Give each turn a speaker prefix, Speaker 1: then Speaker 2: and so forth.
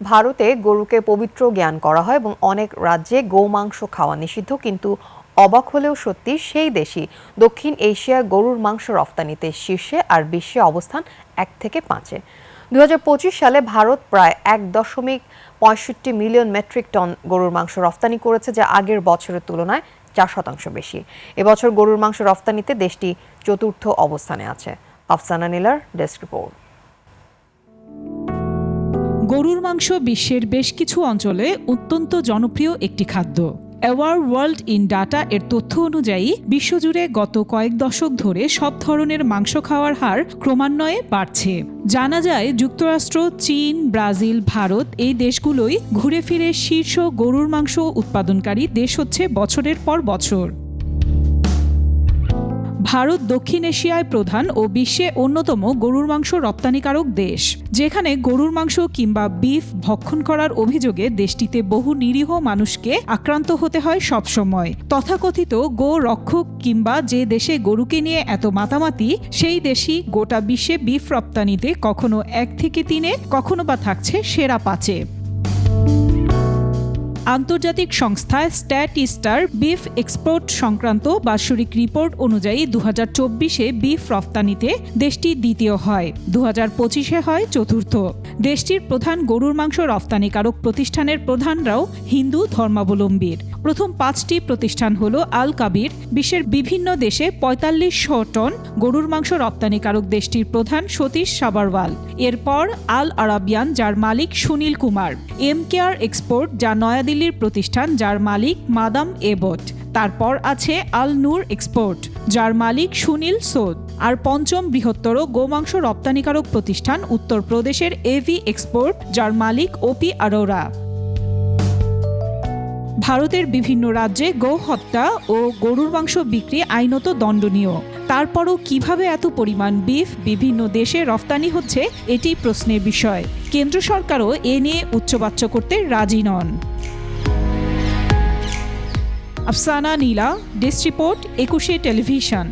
Speaker 1: ভারতে গরুকে পবিত্র জ্ঞান করা হয় এবং অনেক রাজ্যে গোমাংস খাওয়া নিষিদ্ধ, কিন্তু অবাক হলেও সত্যি সেই দেশই দক্ষিণ এশিয়ায় গরুর মাংস রফতানিতে শীর্ষে আর বিশ্বে অবস্থান 1 থেকে 5-এ। 2025 সালে ভারত প্রায় 1.65 মিলিয়ন মেট্রিক টন গরুর মাংস রফতানি করেছে, যা আগের বছরের তুলনায় 4% বেশি। এবছর গরুর মাংস রফতানিতে দেশটি চতুর্থ অবস্থানে আছে। আফসানা নীলার ডেস্ক রিপোর্ট।
Speaker 2: গরুর মাংস বিশ্বের বেশ কিছু অঞ্চলে অত্যন্ত জনপ্রিয় একটি খাদ্য। অ্যাওয়ার ওয়ার্ল্ড ইন ডাটা এর তথ্য অনুযায়ী বিশ্বজুড়ে গত কয়েক দশক ধরে সব ধরনের মাংস খাওয়ার হার ক্রমান্বয়ে বাড়ছে। জানা যায় যুক্তরাষ্ট্র, চীন, ব্রাজিল, ভারত এই দেশগুলোই ঘুরে ফিরে শীর্ষ গরুর মাংস উৎপাদনকারী দেশ হচ্ছে বছরের পর বছর। ভারত দক্ষিণ এশিয়ায় প্রধান ও বিশ্বে অন্যতম গরুর মাংস রপ্তানিকারক দেশ, যেখানে গরুর মাংস কিংবা বিফ ভক্ষণ করার অভিযোগে দেশটিতে বহু নিরীহ মানুষকে আক্রান্ত হতে হয় সবসময়। তথাকথিত গো রক্ষক কিংবা যে দেশে গরুকে নিয়ে এত মাতামাতি, সেই দেশই গোটা বিশ্বে বিফ রপ্তানিতে কখনো 1 থেকে 3-এ, কখনো বা থাকছে সেরা 5-এ। আন্তর্জাতিক সংস্থা স্ট্যাটিস্টার বিফ এক্সপোর্ট সংক্রান্ত বার্ষিক রিপোর্ট অনুযায়ী 2024-এ বিফ রফতানিতে দেশটি দ্বিতীয় হয়, 2025-এ হয় চতুর্থ। দেশটির প্রধান গরুর মাংস রফতানিকারক প্রতিষ্ঠানের প্রধানরাও হিন্দু ধর্মাবলম্বীর। প্রথম 5টি প্রতিষ্ঠান হল আল কাবির, বিশ্বের বিভিন্ন দেশে 4500 টন গরুর মাংস রপ্তানিকারক দেশটির প্রধান সতীশ সাবারওয়াল। এরপর আল আরাবিয়ান, যার মালিক সুনীল কুমার। এমকেআর এক্সপোর্ট, যা নয়াদিল্লির প্রতিষ্ঠান, যার মালিক মাদাম এবট। তারপর আছে আল নূর এক্সপোর্ট, যার মালিক সুনীল সোদ। আর পঞ্চম বৃহত্তর গোমাংস রপ্তানিকারক প্রতিষ্ঠান উত্তরপ্রদেশের এভি এক্সপোর্ট, যার মালিক ওপি আরোরা। ভারতের বিভিন্ন রাজ্যে গো হত্যা ও গরুর মাংস বিক্রি আইনত দণ্ডনীয়। তারপরও কিভাবে এত পরিমাণ বিফ বিভিন্ন দেশে রফতানি হচ্ছে, এটি প্রশ্নের বিষয়। কেন্দ্র সরকারও এ নিয়ে উচ্চবাচ্য করতে রাজি নন। আফসানা নীলা, ডেস্ক রিপোর্ট, 21শে টেলিভিশন।